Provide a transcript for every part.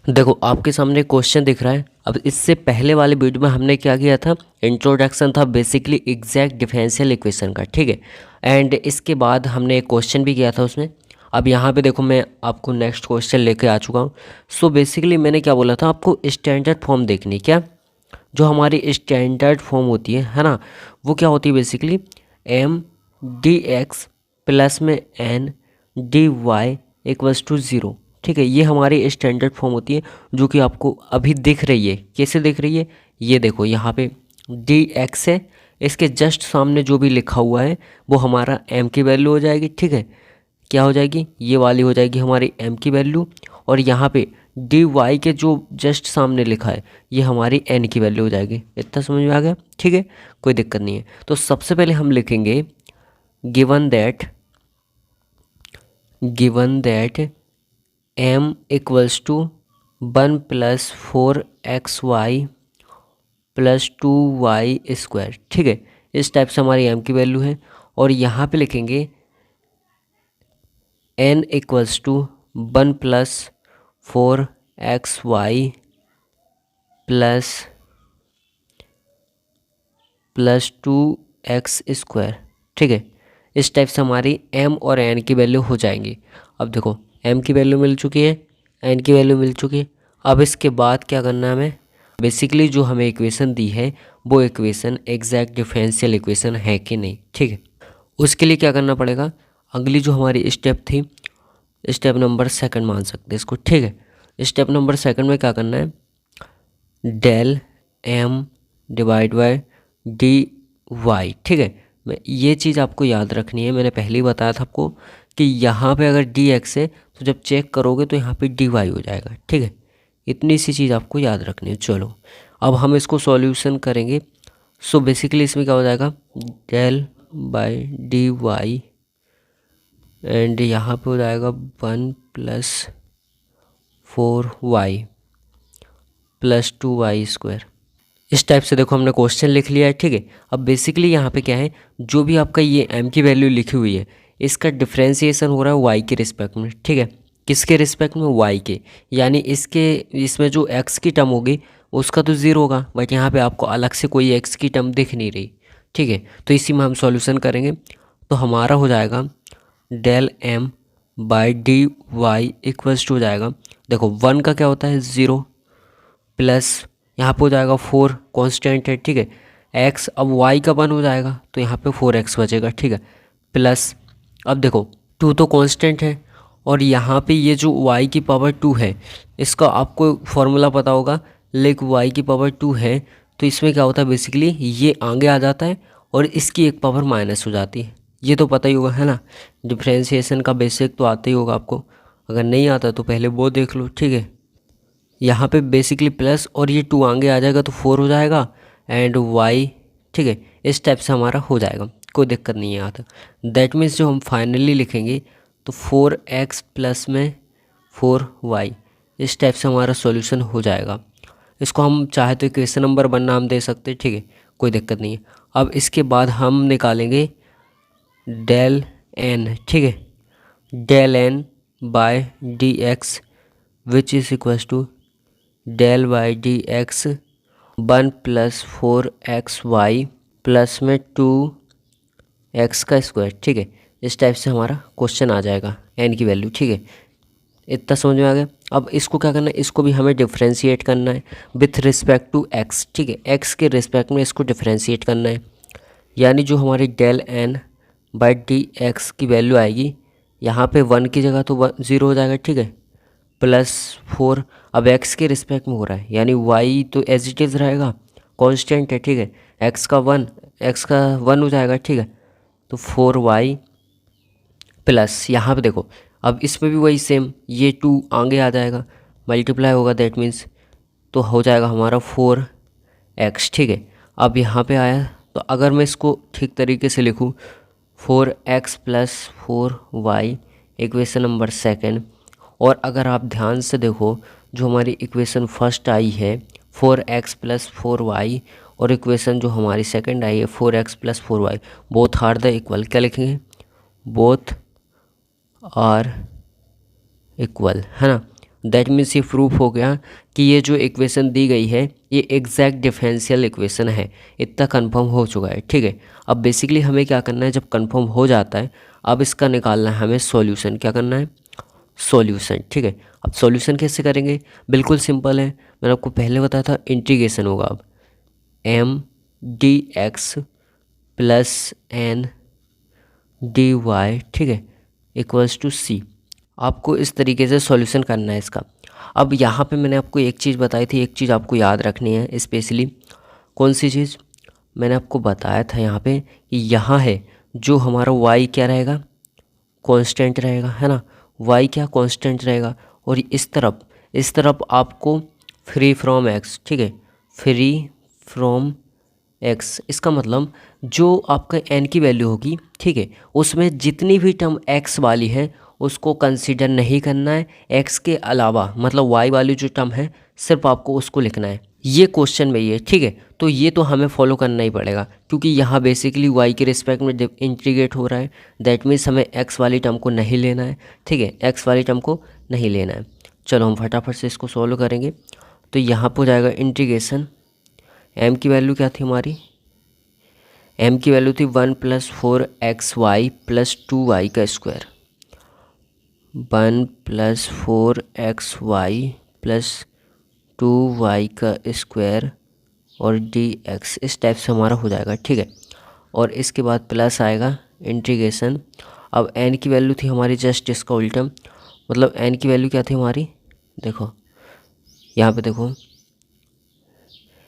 देखो आपके सामने क्वेश्चन दिख रहा है। अब इससे पहले वाले वीडियो में हमने क्या किया था, इंट्रोडक्शन था बेसिकली एग्जैक्ट डिफरेंशियल इक्वेशन का, ठीक है। एंड इसके बाद हमने एक क्वेश्चन भी किया था उसमें। अब यहाँ पे देखो मैं आपको नेक्स्ट क्वेश्चन लेके आ चुका हूँ। सो बेसिकली मैंने क्या बोला था आपको, स्टैंडर्ड फॉर्म देखनी, क्या जो हमारी स्टैंडर्ड फॉर्म होती है ना, वो क्या होती है basically M D X plus में N D Y equals to zero, ठीक है। ये हमारी स्टैंडर्ड फॉर्म होती है जो कि आपको अभी दिख रही है। कैसे दिख रही है, ये देखो यहाँ पे डी एक्स है, इसके जस्ट सामने जो भी लिखा हुआ है वो हमारा एम की वैल्यू हो जाएगी, ठीक है। क्या हो जाएगी, ये वाली हो जाएगी हमारी एम की वैल्यू। और यहाँ पे डी वाई के जो जस्ट सामने लिखा है ये हमारी एन की वैल्यू हो जाएगी। इतना समझ में आ गया, ठीक है, कोई दिक्कत नहीं है। तो सबसे पहले हम लिखेंगे given that M equals to 1+4xy plus 2y², ठीक है। इस टाइप से हमारी एम की वैल्यू है। और यहाँ पे लिखेंगे n equals to 1+4xy plus 2x², ठीक है। इस टाइप से हमारी m और n की वैल्यू हो जाएंगी। अब देखो m की वैल्यू मिल चुकी है, n की वैल्यू मिल चुकी है। अब इसके बाद क्या करना है हमें, बेसिकली जो हमें इक्वेशन दी है वो इक्वेशन एग्जैक्ट डिफरेंशियल इक्वेशन है कि नहीं, ठीक है। उसके लिए क्या करना पड़ेगा, अगली जो हमारी स्टेप थी, स्टेप नंबर सेकंड मान सकते हैं इसको, ठीक है। स्टेप नंबर सेकंड में क्या करना है, del M divide by D Y, ठीक है। मैं ये चीज़ आपको याद रखनी है, मैंने पहले ही बताया था आपको कि यहाँ पे अगर डी एक्स है तो जब चेक करोगे तो यहाँ पे डी वाई हो जाएगा, ठीक है। इतनी सी चीज़ आपको याद रखनी है। चलो अब हम इसको सॉल्यूशन करेंगे। सो बेसिकली इसमें क्या हो जाएगा, del by D Y and यहाँ पे हो जाएगा 1+4y प्लस 2y²। इस टाइप से देखो हमने क्वेश्चन लिख लिया है, ठीक है। अब बेसिकली यहाँ पे क्या है, जो भी आपका ये m की वैल्यू लिखी हुई है इसका डिफ्रेंसिएशन हो रहा है y के रिस्पेक्ट में, ठीक है। किसके रिस्पेक्ट में, y के, यानी इसमें जो x की टर्म होगी उसका तो ज़ीरो होगा, बट यहाँ पे आपको अलग से कोई x की टर्म दिख नहीं रही, ठीक है। तो इसी में हम सॉल्यूशन करेंगे। तो हमारा हो जाएगा del M by D Y equals to हो जाएगा, देखो 1 का क्या होता है 0, प्लस यहाँ पे हो जाएगा 4 कांस्टेंट है, ठीक है। x अब y का 1 हो जाएगा तो यहाँ पे 4x बचेगा, ठीक है। प्लस अब देखो 2 तो कांस्टेंट है और यहाँ पे ये जो y की पावर 2 है इसका आपको फॉर्मूला पता होगा, लेक y की पावर 2 है तो इसमें क्या होता है बेसिकली ये आगे आ जाता है और इसकी एक पावर माइनस हो जाती है। ये तो पता ही होगा है ना, डिफ्रेंशिएशन का बेसिक तो आता ही होगा आपको, अगर नहीं आता तो पहले वो देख लो, ठीक है। यहाँ पे बेसिकली प्लस और ये 2 आगे आ जाएगा तो 4 हो जाएगा एंड y, ठीक है। इस टाइप से हमारा हो जाएगा, कोई दिक्कत नहीं है यहाँ तक। दैट मीन्स जो हम फाइनली लिखेंगे तो 4x प्लस में 4y, इस टाइप से हमारा सॉल्यूशन हो जाएगा। इसको हम चाहे तो इक्वेशन नंबर 1 नाम दे सकते हैं, ठीक है, कोई दिक्कत नहीं है। अब इसके बाद हम निकालेंगे डेल n, ठीक है, del n by D X which is equals to del by D X 1+4xy plus में 2x², ठीक है। इस टाइप से हमारा क्वेश्चन आ जाएगा n की वैल्यू, ठीक है। इतना समझ में आ गया। अब इसको क्या करना है, इसको भी हमें डिफ्रेंशिएट करना है विथ रिस्पेक्ट टू x, ठीक है। x के रिस्पेक्ट में इसको डिफ्रेंशिएट करना है, यानी जो हमारी del n by D X की वैल्यू आएगी यहाँ पे 1 की जगह तो 0 हो जाएगा, ठीक है, प्लस 4। अब x के रिस्पेक्ट में हो रहा है यानी y तो एज इट इज़ रहेगा, कांस्टेंट है, ठीक है। x का 1 हो जाएगा, ठीक है। तो 4y प्लस यहाँ पे देखो अब इसमें भी वही सेम, ये 2 आगे आ जाएगा, मल्टीप्लाई होगा, दैट मीन्स तो हो जाएगा हमारा 4x, ठीक है। अब यहाँ पे आया तो अगर मैं इसको ठीक तरीके से लिखूँ 4x plus 4y equation number second, और अगर आप ध्यान से देखो जो हमारी इक्वेशन फर्स्ट आई है 4x प्लस 4y और इक्वेशन जो हमारी सेकंड आई है 4x plus 4y, both are the equal, क्या लिखेंगे, बोथ आर इक्वल, है ना। दैट मीन्स ये प्रूफ हो गया कि ये जो इक्वेशन दी गई है ये एग्जैक्ट डिफरेंशियल इक्वेशन है। इतना कंफर्म हो चुका है, ठीक है। अब बेसिकली हमें क्या करना है, जब कंफर्म हो जाता है अब इसका निकालना है हमें सॉल्यूशन। क्या करना है, सॉल्यूशन, ठीक है। अब सॉल्यूशन कैसे करेंगे, बिल्कुल सिंपल है। मैंने आपको पहले बताया था इंटीग्रेशन होगा। अब M D X plus N D Y, ठीक है, इक्वल्स टू सी। आपको इस तरीके से सॉल्यूशन करना है इसका। अब यहाँ पे मैंने आपको एक चीज़ बताई थी, एक चीज़ आपको याद रखनी है स्पेशली। कौन सी चीज़, मैंने आपको बताया था यहाँ पे कि यहाँ है जो हमारा y क्या रहेगा, कांस्टेंट रहेगा, है ना। y क्या कांस्टेंट रहेगा। और इस तरफ आपको फ्री फ्रॉम x, ठीक है, फ्री फ्रॉम x। इसका मतलब जो आपका n की वैल्यू होगी, ठीक है, उसमें जितनी भी टर्म x वाली है उसको कंसीडर नहीं करना है। x के अलावा मतलब y वाली जो टर्म है सिर्फ आपको उसको लिखना है। ये क्वेश्चन में ये, ठीक है। तो ये तो हमें फॉलो करना ही पड़ेगा क्योंकि यहाँ बेसिकली y के रिस्पेक्ट में इंटीग्रेट हो रहा है। दैट मीन्स हमें x वाली टर्म को नहीं लेना है, ठीक है, x वाली टर्म को नहीं लेना है। चलो हम फटाफट से इसको सॉल्व करेंगे। तो यहाँ पर हो जाएगा इंटीग्रेशन, m की वैल्यू क्या थी हमारी, m की वैल्यू थी 1 + 4xy + 2y का स्क्वायर। 1 + 4xy + 2y का स्क्वायर और dx, इस टाइप से हमारा हो जाएगा, ठीक है। और इसके बाद प्लस आएगा इंटीग्रेशन। अब n की वैल्यू थी हमारी जस्ट इसका उल्टा, मतलब n की वैल्यू क्या थी हमारी, देखो यहाँ पे देखो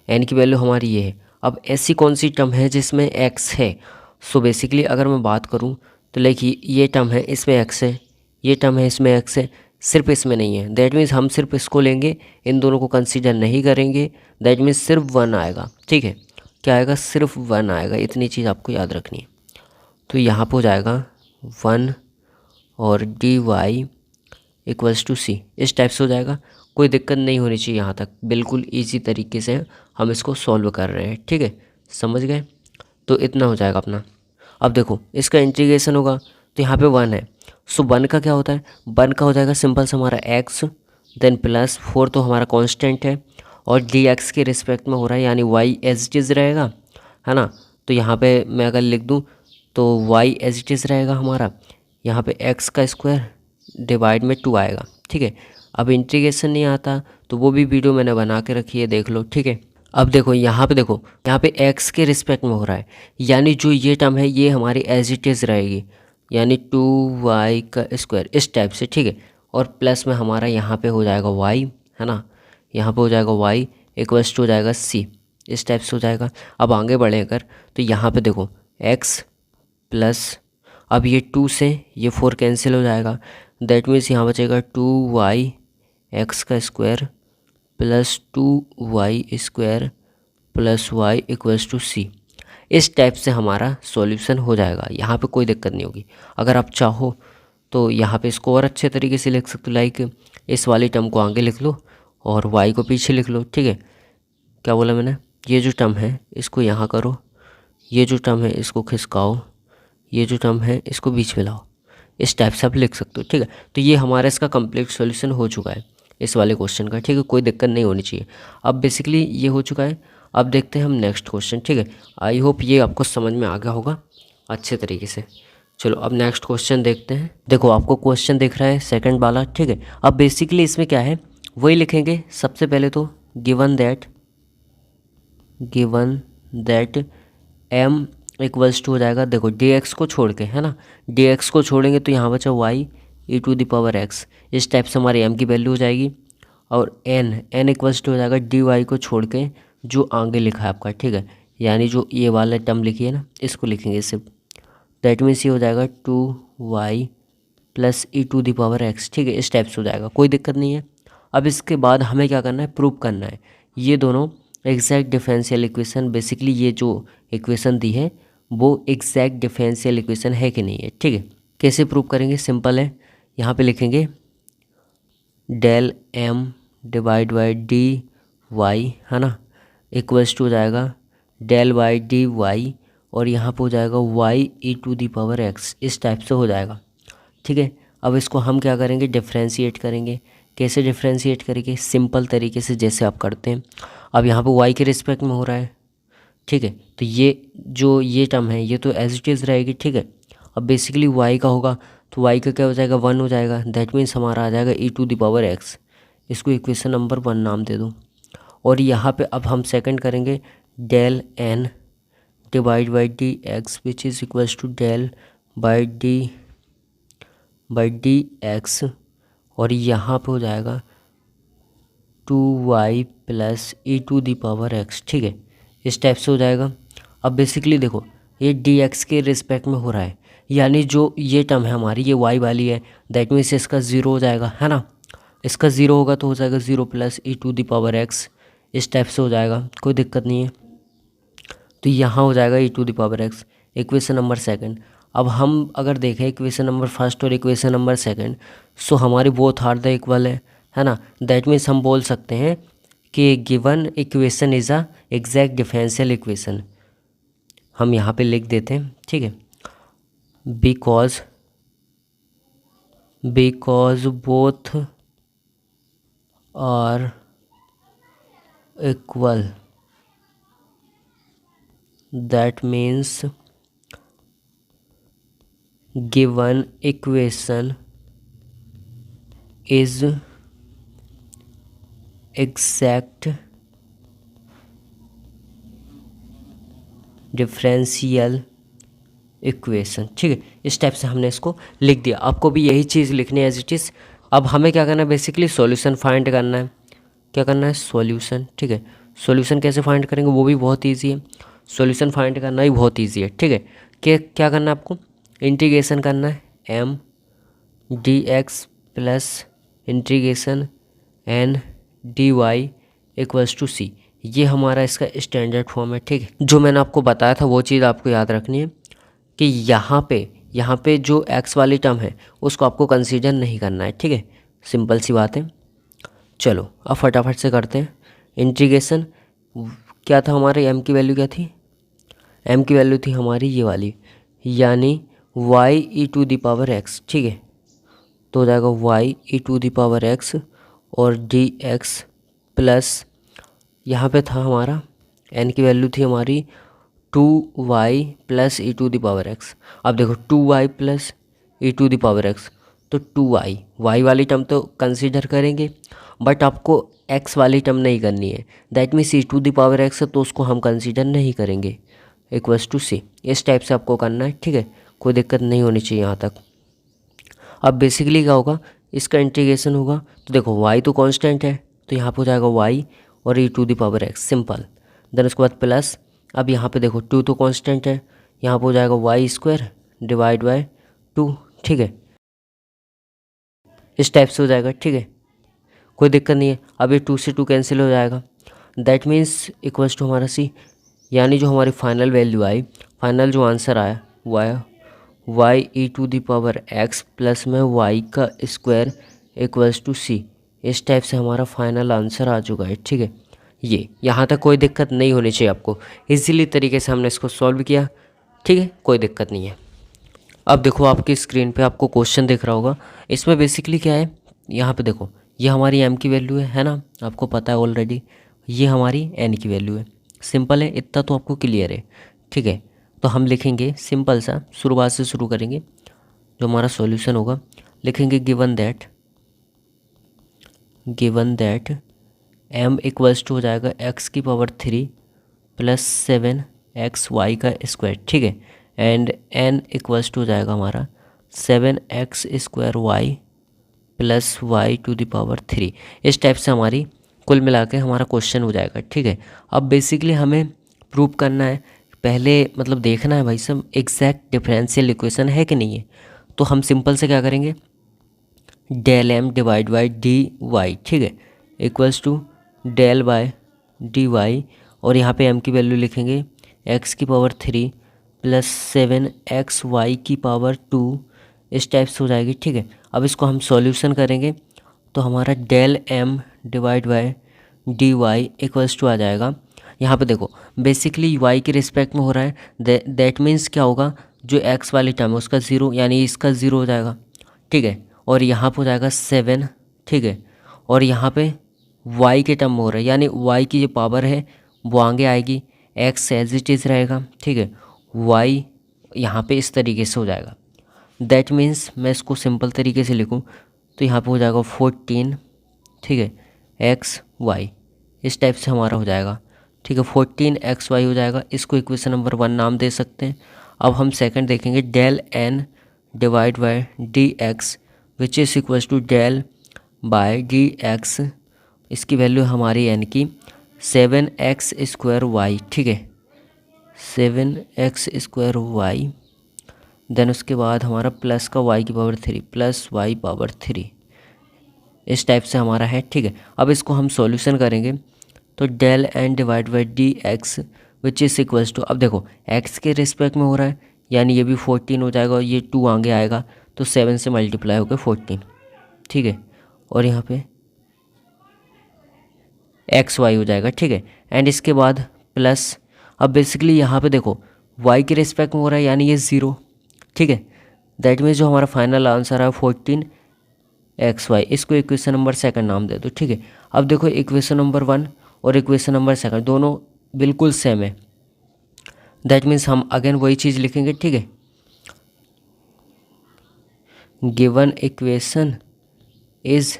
n की वैल्यू हमारी ये है। अब ऐसी कौन सी टर्म है जिसमें x है। सो बेसिकली अगर मैं बात करूँ तो लाइक ये टर्म है इसमें x है, ये टर्म है इसमें x है, सिर्फ इसमें नहीं है। दैट मीन्स हम सिर्फ इसको लेंगे, इन दोनों को कंसीडर नहीं करेंगे। दैट मीन्स सिर्फ 1 आएगा, ठीक है। क्या आएगा, सिर्फ 1 आएगा। इतनी चीज़ आपको याद रखनी है। तो यहाँ पर हो जाएगा 1 और dy इक्वल्स टू सी, इस टाइप से हो जाएगा। कोई दिक्कत नहीं होनी चाहिए यहाँ तक, बिल्कुल ईजी तरीके से हम इसको सॉल्व कर रहे हैं, ठीक है, समझ गए। तो इतना हो जाएगा अपना। अब देखो इसका इंटीग्रेशन होगा तो यहाँ पे 1 है। सो 1 का क्या होता है, 1 का हो जाएगा सिंपल से हमारा x, देन प्लस 4 तो हमारा कांस्टेंट है और dx के रिस्पेक्ट में हो रहा है यानी y एज इट इज़ रहेगा, है ना। तो यहाँ पे मैं अगर लिख दूँ तो y एज इट इज़ रहेगा हमारा, यहाँ पे x का स्क्वायर डिवाइड में 2 आएगा, ठीक है। अब इंटीग्रेशन नहीं आता तो वो भी वीडियो मैंने बना के रखी है, देख लो, ठीक है। अब देखो यहाँ पे x के रिस्पेक्ट में हो रहा है यानी जो ये टर्म है ये हमारी एज इट इज़ रहेगी यानी 2y का स्क्वायर, इस टाइप से, ठीक है। और प्लस में हमारा यहाँ पे हो जाएगा y, है ना, यहाँ पे हो जाएगा y इक्वल्स टू हो जाएगा c, इस टाइप से हो जाएगा। अब आगे बढ़े अगर तो यहाँ पे देखो x प्लस, अब ये 2 से ये 4 कैंसिल हो जाएगा। दैट मीन्स यहाँ बचेगा 2y x का square plus 2y square plus y equals to c। इस टाइप से हमारा सॉल्यूशन हो जाएगा। यहाँ पे कोई दिक्कत नहीं होगी। अगर आप चाहो तो यहाँ पे इसको और अच्छे तरीके से लिख सकते हो, लाइक इस वाली टर्म को आगे लिख लो और y को पीछे लिख लो, ठीक है। क्या बोला मैंने, ये जो टर्म है इसको यहाँ करो, ये जो टर्म है इसको खिसकाओ, ये जो टर्म है इसको बीच में लाओ, इस टाइप से आप लिख सकते हो, ठीक है। तो ये हमारा इसका कंप्लीट सॉल्यूशन हो चुका है इस वाले क्वेश्चन का, ठीक है, कोई दिक्कत नहीं होनी चाहिए। अब बेसिकली ये हो चुका है। अब देखते हैं हम नेक्स्ट क्वेश्चन, ठीक है। आई होप ये आपको समझ में आ गया होगा अच्छे तरीके से। चलो अब नेक्स्ट क्वेश्चन देखते हैं। देखो आपको क्वेश्चन दिख रहा है सेकंड वाला, ठीक है। अब बेसिकली इसमें क्या है वही लिखेंगे। सबसे पहले तो given that m equals to हो जाएगा, देखो dx को छोड़ के, है ना, dx को छोड़ेंगे तो यहाँ बचा y e⁻x, इस टाइप से हमारी m की वैल्यू हो जाएगी। और n इक्वल्स टू हो जाएगा dy को छोड़ के जो आगे लिखा है आपका, ठीक है, यानी जो ये वाला टर्म लिखी है ना इसको लिखेंगे सिर्फ। दैट मीन्स ये हो जाएगा 2y + e⁻x, ठीक है, इस टाइप से हो जाएगा, कोई दिक्कत नहीं है। अब इसके बाद हमें क्या करना है, प्रूव करना है ये दोनों एग्जैक्ट डिफरेंशियल इक्वेशन। बेसिकली ये जो इक्वेशन दी है वो एग्जैक्ट डिफरेंशियल इक्वेशन है कि नहीं है, ठीक है। कैसे प्रूव करेंगे, सिंपल है, यहाँ पे लिखेंगे del m divide by dy, है ना, इक्वल्स टू हो जाएगा del बाई dy और यहाँ पे हो जाएगा y e⁻x, इस टाइप से हो जाएगा, ठीक है। अब इसको हम क्या करेंगे, डिफ्रेंशिएट करेंगे। कैसे डिफ्रेंशिएट करेंगे, सिंपल तरीके से जैसे आप करते हैं। अब यहाँ पे y के रिस्पेक्ट में हो रहा है, ठीक है, तो ये टर्म है ये तो एज इट इज़ रहेगी, ठीक है। अब बेसिकली y का होगा तो y का क्या हो जाएगा, 1 हो जाएगा। दैट मीन्स हमारा आ जाएगा e⁻x। इसको इक्वेशन नंबर 1 नाम दे दो। और यहाँ पे अब हम सेकंड करेंगे del n divide by D X which is equals to del by D X. और यहाँ पे हो जाएगा 2y प्लस e⁻x, ठीक है, इस टाइप से हो जाएगा। अब बेसिकली देखो ये dx के रिस्पेक्ट में हो रहा है, यानी जो ये टर्म है हमारी ये y वाली है, दैट मीन्स इसका 0 हो जाएगा, है ना। इसका 0 होगा तो हो जाएगा 0 प्लस e⁻x, इस टाइप से हो जाएगा, कोई दिक्कत नहीं है। तो यहाँ हो जाएगा e⁻x, इक्वेशन नंबर सेकंड। अब हम अगर देखें इक्वेशन नंबर फर्स्ट और इक्वेशन नंबर सेकंड, सो हमारी बोथ आर द इक्वल है ना। दैट मीन्स हम बोल सकते हैं कि given equation is a exact differential equation. हम यहाँ पे लिख देते हैं, ठीक है, because both are equal, that means given equation is exact differential equation, ठीक है। इस टाइप से हमने इसको लिख दिया। आपको भी यही चीज़ लिखनी है एज इट इज़। अब हमें क्या करना है, बेसिकली सॉल्यूशन फाइंड करना है। क्या करना है, सॉल्यूशन, ठीक है। सॉल्यूशन कैसे फाइंड करेंगे वो भी बहुत इजी है, सॉल्यूशन फाइंड करना भी बहुत इजी है, ठीक है। क्या करना है आपको, इंटीग्रेशन करना है m dx plus integration n dy equals to c। ये हमारा इसका स्टैंडर्ड फॉर्म है, ठीक है। जो मैंने आपको बताया था वो चीज़ आपको याद रखनी है कि यहाँ पे जो x वाली टर्म है उसको आपको कंसीडर नहीं करना है, ठीक है, सिंपल सी बात है। चलो अब फटाफट से करते हैं इंटीग्रेशन। क्या था हमारे m की वैल्यू क्या थी, m की वैल्यू थी हमारी ये वाली, यानी y e⁻x, ठीक है। तो हो जाएगा y e⁻x और dx प्लस यहाँ पे था हमारा n की वैल्यू थी हमारी 2y प्लस e⁻x। अब देखो 2y प्लस e⁻x, तो 2y y वाली टर्म तो कंसीडर करेंगे, बट आपको x वाली टर्म नहीं करनी है। दैट मीन्स e⁻x है तो उसको हम कंसीडर नहीं करेंगे, इक्वल्स टू c। इस टाइप से आपको करना है, ठीक है, कोई दिक्कत नहीं होनी चाहिए यहाँ तक। अब बेसिकली क्या होगा, इसका इंटीग्रेशन होगा तो देखो y तो कांस्टेंट है तो यहाँ पे हो जाएगा y और e⁻x, सिंपल। देन उसके बाद प्लस, अब यहाँ पे देखो 2 तो कांस्टेंट है, यहाँ पे हो जाएगा y² डिवाइड बाय 2, ठीक है, इस टाइप से हो जाएगा, ठीक है, कोई दिक्कत नहीं है। अब ये 2 से 2 कैंसिल हो जाएगा, दैट मीन्स इक्वल्स टू हमारा c, यानी जो हमारी फाइनल वैल्यू आई, फाइनल जो आंसर आया वो आया y e⁻x प्लस में y का स्क्वायर इक्वल्स टू c। इस टाइप से हमारा फाइनल आंसर आ चुका है, ठीक है। ये यहाँ तक कोई दिक्कत नहीं होनी चाहिए आपको, इजीली तरीके से हमने इसको सॉल्व किया, ठीक है, कोई दिक्कत नहीं है। अब देखो आपकी स्क्रीन पे आपको क्वेश्चन दिख रहा होगा, इसमें बेसिकली क्या है, यहाँ पे देखो ये हमारी m की वैल्यू है ना, आपको पता है ऑलरेडी, ये हमारी n की वैल्यू है। सिंपल है, इतना तो आपको क्लियर है, ठीक है। तो हम लिखेंगे सिंपल सा, शुरुआत से शुरू करेंगे, जो हमारा सॉल्यूशन होगा लिखेंगे given that m equals to हो जाएगा x³ प्लस 7xy का स्क्वायर, ठीक है, एंड n इक्वल्स टू हो जाएगा हमारा 7x² प्लस y⁻3। इस टाइप से हमारी कुल मिला के हमारा क्वेश्चन हो जाएगा, ठीक है। अब बेसिकली हमें प्रूव करना है, पहले मतलब देखना है भाई सब एग्जैक्ट डिफरेंशियल इक्वेशन है कि नहीं है। तो हम सिंपल से क्या करेंगे, del m divide by dy, ठीक है, equals to del by dy, और यहाँ पे m की वैल्यू लिखेंगे x³ प्लस 7xy², इस टाइप से हो जाएगी, ठीक है। अब इसको हम सॉल्यूशन करेंगे तो हमारा del m divide by dy equals to आ जाएगा, यहाँ पे देखो बेसिकली y के रिस्पेक्ट में हो रहा है, दैट मीन्स क्या होगा, जो x वाली टर्म है उसका 0, यानी इसका 0 हो जाएगा, ठीक है, और यहाँ पे हो जाएगा 7, ठीक है, और यहाँ पे y के टर्म में हो रहा है, यानी y की जो पावर है वो आगे आएगी, x एज इट इज़ रहेगा, ठीक है। y यहाँ पे इस तरीके से हो जाएगा। दैट मीन्स मैं इसको सिंपल तरीके से लिखूँ तो यहाँ पे हो जाएगा 14, ठीक है, XY, इस टाइप से हमारा हो जाएगा, ठीक है। 14XY हो जाएगा। इसको इक्वेशन नंबर 1 नाम दे सकते हैं। अब हम सेकंड देखेंगे, del n divide by D X which is equal to del by D X, इसकी वैल्यू हमारी n की 7x² y, ठीक है, 7x² y। देन उसके बाद हमारा प्लस का y की पावर 3 प्लस y पावर 3, इस टाइप से हमारा है, ठीक है। अब इसको हम सॉल्यूशन करेंगे तो del n divide by D X which is equals to, अब देखो x के रिस्पेक्ट में हो रहा है, यानी ये भी 14 हो जाएगा और ये 2 आगे आएगा तो 7 से मल्टीप्लाई होकर 14, ठीक है। और यहाँ पे XY हो जाएगा, ठीक है। एंड इसके बाद प्लस, अब बेसिकली यहाँ पे देखो y के रिस्पेक्ट में हो रहा है, यानी ये 0, ठीक है। दैट मीन्स जो हमारा फाइनल आंसर है 14XY, इसको इक्वेशन नंबर सेकंड नाम दे दो, ठीक है। अब देखो इक्वेशन नंबर 1 और इक्वेशन नंबर सेकंड दोनों बिल्कुल सेम है। दैट मीन्स हम अगेन वही चीज़ लिखेंगे, ठीक है। Given equation is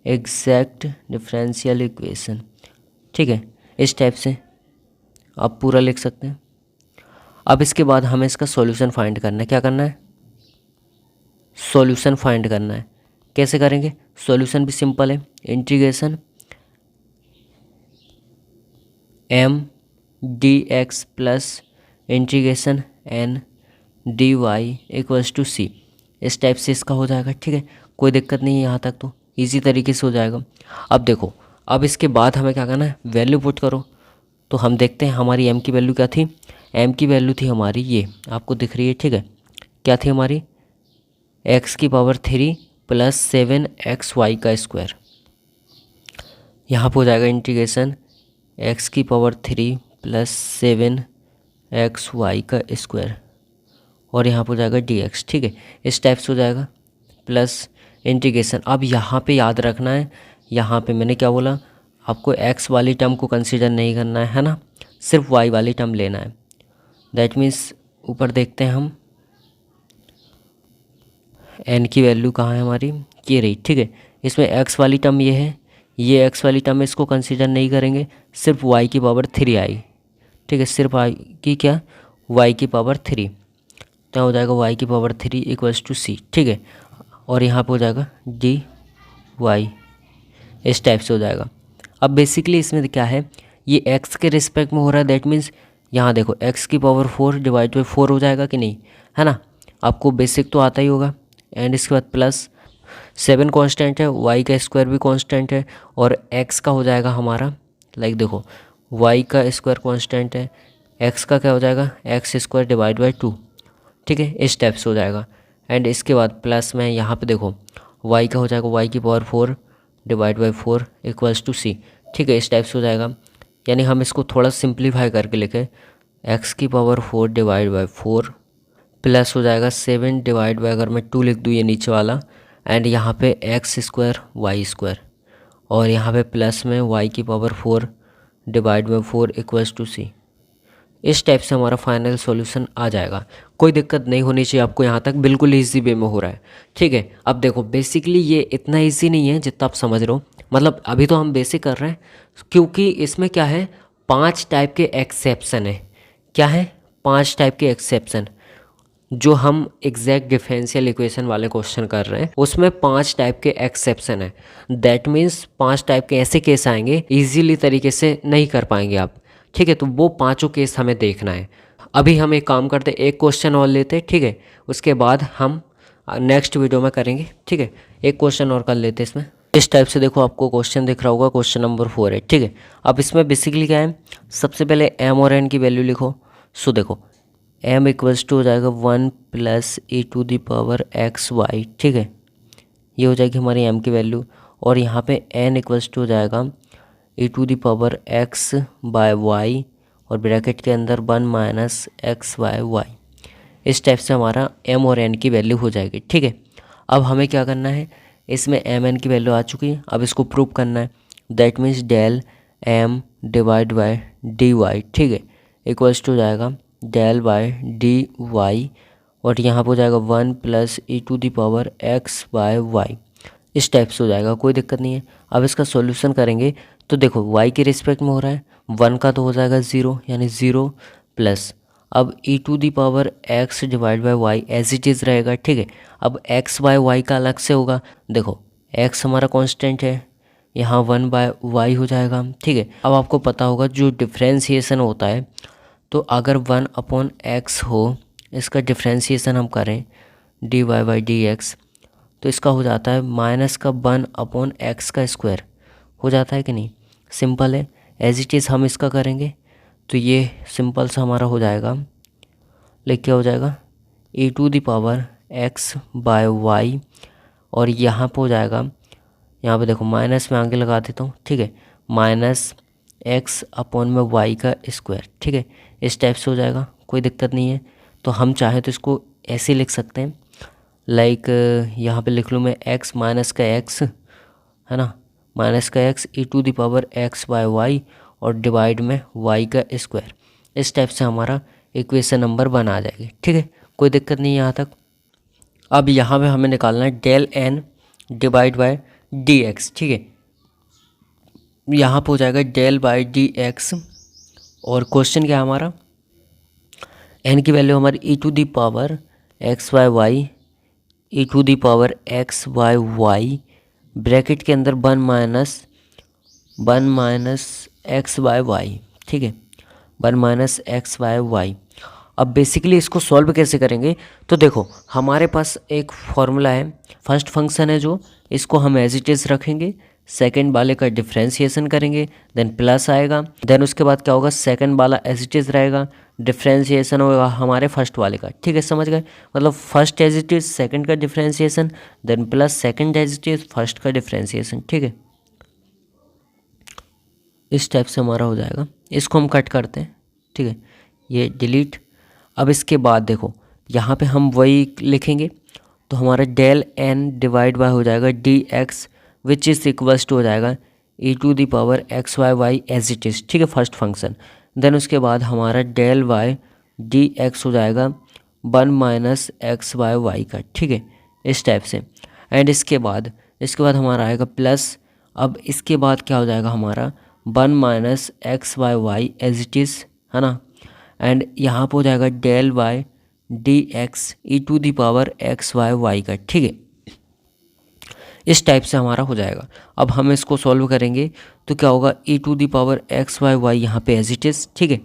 exact differential equation, ठीक है, इस टाइप से आप पूरा लिख सकते हैं। अब इसके बाद हमें इसका सॉल्यूशन फाइंड करना है। क्या करना है? सॉल्यूशन फाइंड करना है। कैसे करेंगे? सॉल्यूशन भी सिंपल है, integration m dx plus integration n dy equals to c, इस टाइप से इसका हो जाएगा, ठीक है। कोई दिक्कत नहीं है, यहाँ तक तो इजी तरीके से हो जाएगा। अब देखो, अब इसके बाद हमें क्या करना है? वैल्यू पुट करो। तो हम देखते हैं हमारी m की वैल्यू क्या थी। m की वैल्यू थी हमारी, ये आपको दिख रही है, ठीक है। क्या थी हमारी? x की पावर 3 प्लस 7xy का स्क्वायर। यहाँ पर हो जाएगा इंटीग्रेशन x की पावर 3 प्लस 7xy का स्क्वायर, और यहाँ पर हो जाएगा dx, ठीक है। इस टाइप से हो जाएगा प्लस इंटीग्रेशन। अब यहाँ पे याद रखना है, यहाँ पे मैंने क्या बोला आपको, x वाली टर्म को कंसीडर नहीं करना है ना, सिर्फ y वाली टर्म लेना है। दैट मीन्स ऊपर देखते हैं हम, n की वैल्यू कहाँ है हमारी, ये रही, ठीक है। इसमें x वाली टर्म ये है, ये x वाली टर्म इसको कंसीडर नहीं करेंगे, सिर्फ y की पावर 3 आई, ठीक है, सिर्फ y की क्या, y की पावर 3, तो हो जाएगा y की पावर 3 इक्वल्स टू c, ठीक है। और यहाँ पे हो जाएगा dy, इस टाइप से हो जाएगा। अब बेसिकली इसमें क्या है, ये x के रिस्पेक्ट में हो रहा है। दैट मीन्स यहाँ देखो x की पावर 4 डिवाइड बाई 4 हो जाएगा कि नहीं, है ना, आपको बेसिक तो आता ही होगा। एंड इसके बाद प्लस 7 कांस्टेंट है, y का स्क्वायर भी कांस्टेंट है, और x का हो जाएगा हमारा, लाइक देखो y का स्क्वायर कांस्टेंट है, x का क्या हो जाएगा, x स्क्वायर डिवाइड बाई 2, ठीक है, इस टाइप से हो जाएगा। एंड इसके बाद प्लस में यहाँ पे देखो y का हो जाएगा y की power 4 divide by 4 equals to c, ठीक है, इस टाइप से हो जाएगा। यानी हम इसको थोड़ा सिंप्लीफाई करके लिखें, x की पावर 4 डिवाइड बाई 4 प्लस हो जाएगा 7 डिवाइड बाई, अगर मैं 2 लिख दूँ ये नीचे वाला, एंड यहाँ पे x स्क्वायर y स्क्वायर, और यहाँ पे प्लस में y की power 4 divide by 4 equals to c। इस टाइप से हमारा फाइनल सॉल्यूशन आ जाएगा। कोई दिक्कत नहीं होनी चाहिए आपको, यहाँ तक बिल्कुल इजी वे में हो रहा है, ठीक है। अब देखो बेसिकली ये इतना इजी नहीं है जितना आप समझ रहे हो, मतलब अभी तो हम बेसिक कर रहे हैं, क्योंकि इसमें क्या है 5 टाइप के एक्सेप्शन है। क्या है? 5 टाइप के एक्सेप्शन। जो हम एग्जैक्ट डिफरेंशियल इक्वेशन वाले क्वेश्चन कर रहे हैं उसमें 5 टाइप के एक्सेप्शन है। दैट मीन्स 5 टाइप के ऐसे केस आएंगे ईजीली तरीके से नहीं कर पाएंगे आप, ठीक है। तो वो 5 केस हमें देखना है। अभी हम एक काम करते, एक क्वेश्चन और लेते, ठीक है, उसके बाद हम नेक्स्ट वीडियो में करेंगे, ठीक है। एक क्वेश्चन और कर लेते इसमें। इस टाइप से देखो आपको क्वेश्चन दिख रहा होगा, क्वेश्चन नंबर 4 है, ठीक है। अब इसमें बेसिकली क्या है, सबसे पहले m और n की वैल्यू लिखो। सो देखो m इक्वल्स टू हो जाएगा 1 plus e to the power xy, ठीक है, ये हो जाएगी हमारी m की वैल्यू। और यहाँ पे n इक्वल्स टू हो जाएगा e to the power x by y, और ब्रैकेट के अंदर 1 माइनस एक्स बाय वाई। इस टाइप से हमारा m और n की वैल्यू हो जाएगी, ठीक है। अब हमें क्या करना है, इसमें एम एन की वैल्यू आ चुकी है। अब इसको प्रूव करना है, that means del M divide by D Y, ठीक है, इक्वल्स टू हो जाएगा डेल बाय डी वाई, और यहाँ पर हो जाएगा 1 plus E to the power X by Y. इस टाइप से हो जाएगा, कोई दिक्कत नहीं है। अब इसका सॉल्यूशन करेंगे तो देखो y के रिस्पेक्ट में हो रहा है, 1 का तो हो जाएगा 0, यानी 0 प्लस अब e to the power x divide by Y as it is रहेगा, ठीक है। अब x बाय वाई का अलग से होगा, देखो x हमारा कांस्टेंट है, यहाँ 1 बाय वाई हो जाएगा, ठीक है। अब आपको पता होगा जो डिफ्रेंशिएशन होता है, तो अगर 1 अपॉन एक्स हो, इसका डिफ्रेंशिएशन हम करें D Y by D X, तो इसका हो जाता है माइनस का 1 अपॉन एक्स का स्क्वायर, हो जाता है कि नहीं, सिंपल है। एज इट इज़ हम इसका करेंगे तो ये सिंपल सा हमारा हो जाएगा, लेकिन क्या हो जाएगा A to the power X by Y, और यहाँ पे हो जाएगा, यहाँ पे देखो माइनस में आगे लगा देता हूँ, ठीक है, माइनस एक्स अपॉन में वाई का स्क्वायर, ठीक है। इस टाइप से हो जाएगा, कोई दिक्कत नहीं है। तो हम चाहें तो इसको ऐसे लिख सकते हैं, लाइक यहाँ पे लिख लूँ मैं एक्स माइनस का एक्स, है ना, माइनस का X E to the power X by Y, और डिवाइड में वाई का स्क्वायर। इस टाइप से हमारा इक्वेशन नंबर बना जाएगी, ठीक है, कोई दिक्कत नहीं है यहाँ तक। अब यहाँ पे हमें निकालना है del N divide by D X, ठीक है। यहाँ पे हो जाएगा डेल बाय डी एक्स, और क्वेश्चन क्या है हमारा, एन की वैल्यू हमारी e to the power X by Y, e to the power X by Y, bracket के अंदर 1 माइनस एक्स बाय वाई, ठीक है, 1 माइनस एक्स बाय वाई। अब बेसिकली इसको सॉल्व कैसे करेंगे, तो देखो हमारे पास एक फॉर्मूला है, फर्स्ट फंक्शन है जो, इसको हम एज इट इज़ रखेंगे, सेकंड वाले का डिफ्रेंशिएशन करेंगे, देन प्लस आएगा, देन उसके बाद क्या होगा, सेकंड वाला एज इट इज़ रहेगा, डिफ्रेंशिएशन होगा हमारे फर्स्ट वाले का, ठीक है, समझ गए, मतलब first as it is, second का differentiation, then plus second as it is, first का डिफ्रेंशिएशन, ठीक है। इस टाइप से हमारा हो जाएगा, इसको हम कट करते हैं, ठीक है, ये डिलीट। अब इसके बाद देखो यहाँ पे हम वही लिखेंगे, तो हमारा डेल एन डिवाइड बाय हो जाएगा D X, which is equals to हो जाएगा e to the power X Y Y as it is, ठीक है, फर्स्ट फंक्शन। देन उसके बाद हमारा डेल वाई डी एक्स हो जाएगा 1 माइनस एक्स वाई वाई का, ठीक है, इस टाइप से। एंड इसके बाद हमारा आएगा प्लस, अब इसके बाद क्या हो जाएगा हमारा 1 minus X Y Y as it is, है ना, एंड यहाँ पर हो जाएगा del Y D X E to the power X Y Y का, ठीक है, इस टाइप से हमारा हो जाएगा। अब हम इसको सॉल्व करेंगे तो क्या होगा, e to the power X Y Y यहाँ पे एज इट इज़, ठीक है।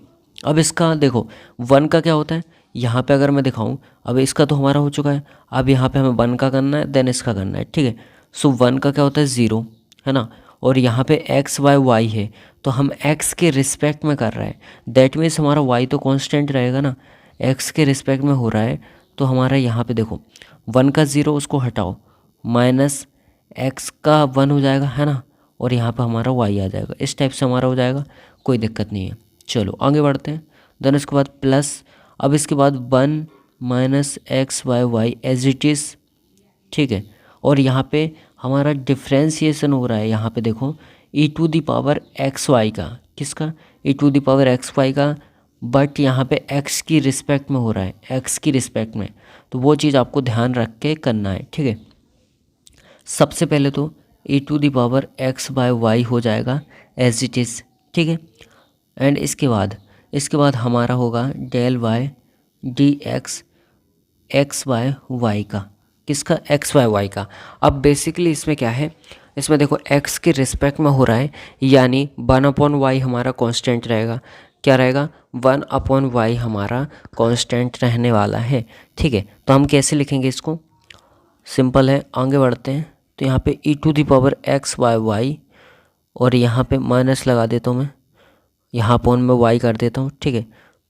अब इसका देखो 1 का क्या होता है, यहाँ पे अगर मैं दिखाऊँ, अब इसका तो हमारा हो चुका है, अब यहाँ पे हमें 1 का करना है, देन इसका करना है, ठीक है। सो 1 का क्या होता है 0, है ना, और यहाँ पे एक्स वाई वाई है, तो हम x के रिस्पेक्ट में कर रहे हैं, दैट मीन्स हमारा y तो कांस्टेंट रहेगा ना, x के रिस्पेक्ट में हो रहा है, तो हमारा यहाँ पे देखो 1 का 0 उसको हटाओ, माइनस x का 1 हो जाएगा, है ना, और यहाँ पे हमारा y आ जाएगा, इस टाइप से हमारा हो जाएगा, कोई दिक्कत नहीं है। चलो आगे बढ़ते हैं, देन उसके बाद प्लस, अब इसके बाद 1 minus X by Y as it is, ठीक है, और यहाँ पे हमारा डिफ्रेंशिएशन हो रहा है, यहाँ पे देखो e to the power X Y का, किसका, e to the power X Y का, बट यहाँ पे x की रिस्पेक्ट में हो रहा है, x की रिस्पेक्ट में, तो वो चीज़ आपको ध्यान रख के करना है, ठीक है। सबसे पहले तो e to the power X by Y हो जाएगा एज इट इज़, ठीक है, एंड इसके बाद हमारा होगा del Y D X X by Y का, किसका, एक्स बाय वाई का। अब बेसिकली इसमें क्या है, इसमें देखो x के रिस्पेक्ट में हो रहा है, यानी 1 अपॉन वाई हमारा कांस्टेंट रहेगा, क्या रहेगा, 1 अपॉन वाई हमारा कांस्टेंट रहने वाला है, ठीक है। तो हम कैसे लिखेंगे इसको, सिंपल है, आगे बढ़ते हैं। तो यहाँ पे e to the power X by Y, और यहाँ पे माइनस लगा देता हूँ मैं, यहाँ अपॉन में वाई कर देता हूँ, ठीक है,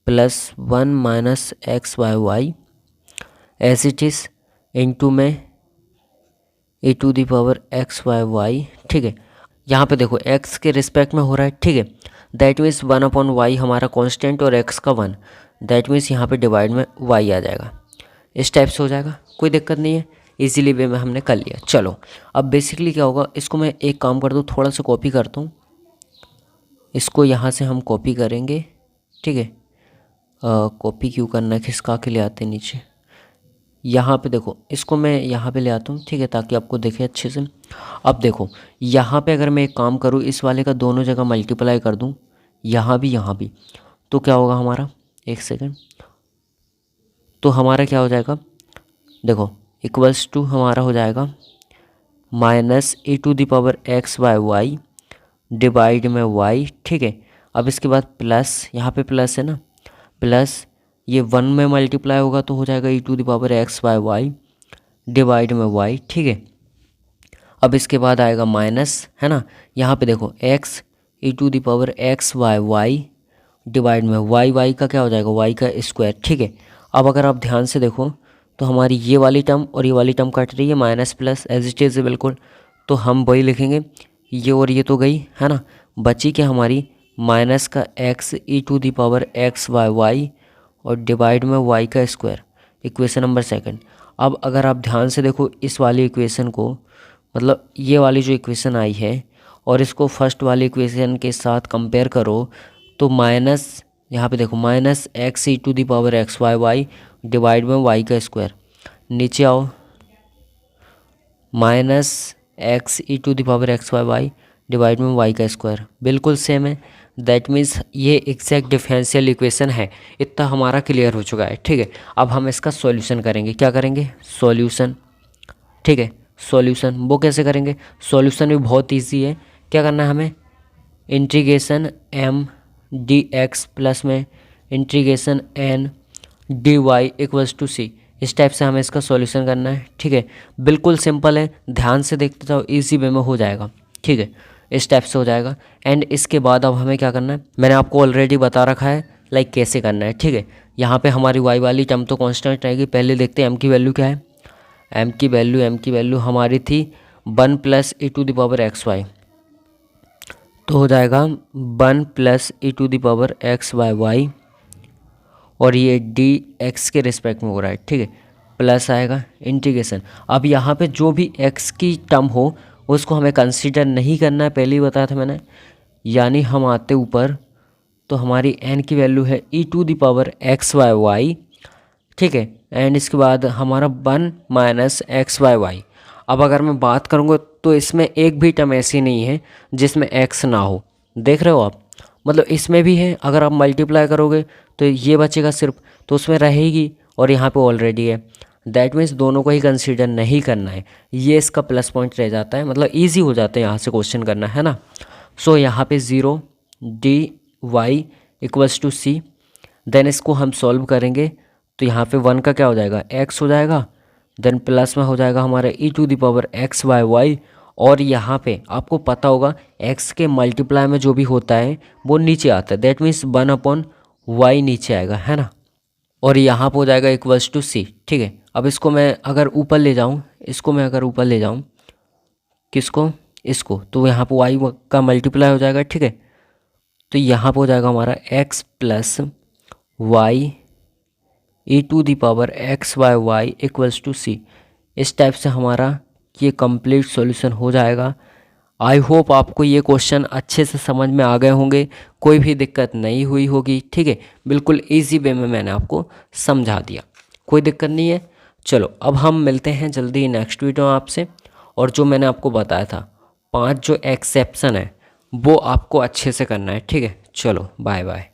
plus 1 minus X by Y as it is into में A to the power X by Y, ठीक है। यहाँ पे देखो x के रिस्पेक्ट में हो रहा है, ठीक है, दैट मीन्स 1 अपॉन वाई हमारा कांस्टेंट और x का 1, दैट मीन्स यहाँ पे डिवाइड में y आ जाएगा, इस टाइप से हो जाएगा, कोई दिक्कत नहीं है। इजीली वे में हमने कर लिया। चलो अब बेसिकली क्या होगा, इसको मैं एक काम कर दूँ, थोड़ा सा कॉपी करता हूँ, इसको यहाँ से हम कॉपी करेंगे, ठीक है। कॉपी क्यों करना है, खिसका के ले आते हैं नीचे, यहाँ पे देखो, इसको मैं यहाँ पे ले आता हूँ, ठीक है, ताकि आपको दिखे अच्छे से। अब देखो यहाँ पे अगर मैं एक काम करूँ, इस वाले का दोनों जगह मल्टीप्लाई कर दूँ, यहाँ भी, तो क्या होगा हमारा, एक सेकेंड, तो हमारा क्या हो जाएगा, देखो इक्वल्स टू हमारा हो जाएगा minus e to the power X by Y divide में y, ठीक है। अब इसके बाद प्लस, यहाँ पे प्लस है ना, प्लस ये 1 में मल्टीप्लाई होगा तो हो जाएगा e to the power X by Y divide में y, ठीक है। अब इसके बाद आएगा माइनस, है ना, यहाँ पे देखो x e to the power X by Y divide में y का क्या हो जाएगा, y का स्क्वायर, ठीक है। अब अगर आप ध्यान से देखो तो हमारी ये वाली टर्म और ये वाली टर्म कट रही है, minus plus as it is बिल्कुल, तो हम वही लिखेंगे, ये और ये तो गई, है ना, बची क्या हमारी माइनस का x e to the power X by Y और डिवाइड में y का स्क्वायर, इक्वेशन नंबर सेकंड। अब अगर आप ध्यान से देखो इस वाली इक्वेशन को, मतलब ये वाली जो इक्वेशन आई है और इसको फर्स्ट वाली इक्वेशन के साथ कंपेयर करो, तो माइनस, यहाँ पे देखो minus X E to the power X Y Y divide में वाई का स्क्वायर, नीचे आओ minus X E to the power X Y Y divide में वाई का स्क्वायर, बिल्कुल सेम है। दैट मीन्स ये एग्जैक्ट डिफरेंशियल इक्वेशन है। इतना हमारा क्लियर हो चुका है, ठीक है। अब हम इसका सॉल्यूशन करेंगे, क्या करेंगे, सॉल्यूशन, ठीक है। सॉल्यूशन वो कैसे करेंगे, सॉल्यूशन भी बहुत इजी है। क्या करना है हमें, इंटीग्रेशन m dx प्लस में integration n dy equals to c, इस टाइप से हमें इसका सॉल्यूशन करना है, ठीक है। बिल्कुल सिंपल है, ध्यान से देखते जाओ, इजी वे में हो जाएगा, ठीक है, इस टाइप से हो जाएगा। एंड इसके बाद अब हमें क्या करना है, मैंने आपको ऑलरेडी बता रखा है लाइक कैसे करना है, ठीक है। यहाँ पे हमारी y वाली टर्म तो कांस्टेंट रहेगी। पहले देखते हैं m की वैल्यू क्या है, m की वैल्यू हमारी थी 1 plus E to the power X Y, तो हो जाएगा 1 plus E to the power X by Y, और ये डी एक्स के रिस्पेक्ट में हो रहा है, ठीक है, प्लस आएगा इंटीग्रेशन। अब यहाँ पे जो भी एक्स की टर्म हो उसको हमें कंसीडर नहीं करना है, पहले ही बताया था मैंने। यानी हम आते ऊपर तो हमारी n की वैल्यू है e to the power X by Y, ठीक है, एंड इसके बाद हमारा 1 माइनस एक्स बाय वाई। अब अगर मैं बात करूँगा तो इसमें एक भी टर्म ऐसी नहीं है जिसमें x ना हो, देख रहे हो आप, मतलब इसमें भी है। अगर आप मल्टीप्लाई करोगे तो ये बचेगा सिर्फ, तो उसमें रहेगी, और यहाँ पे ऑलरेडी है। दैट मीन्स दोनों को ही कंसीडर नहीं करना है, ये इसका प्लस पॉइंट रह जाता है, मतलब ईजी हो जाता है यहाँ से क्वेश्चन करना, है ना। सो यहाँ पे 0 D Y equals to C, then इसको हम सॉल्व करेंगे तो यहाँ पे 1 का क्या हो जाएगा, x हो जाएगा, देन प्लस में हो जाएगा हमारा e to the power X by Y, और यहाँ पे आपको पता होगा x के मल्टीप्लाई में जो भी होता है वो नीचे आता है, दैट मीन्स 1 अपॉन वाई नीचे आएगा, है ना, और यहाँ पे हो जाएगा इक्वल्स टू सी, ठीक है। अब इसको मैं अगर ऊपर ले जाऊँ, किसको, इसको, तो यहाँ पे वाई का मल्टीप्लाई हो जाएगा, ठीक है। तो यहाँ पे हो जाएगा हमारा x plus Y e to the power X by Y equals to C. इस टाइप से हमारा ये कंप्लीट सॉल्यूशन हो जाएगा। आई होप आपको ये क्वेश्चन अच्छे से समझ में आ गए होंगे, कोई भी दिक्कत नहीं हुई होगी, ठीक है। बिल्कुल इजी वे में मैंने आपको समझा दिया, कोई दिक्कत नहीं है। चलो अब हम मिलते हैं जल्दी नेक्स्ट वीडियो में आपसे, और जो मैंने आपको बताया था 5 जो एक्सेप्शन है वो आपको अच्छे से करना है, ठीक है। चलो बाय बाय।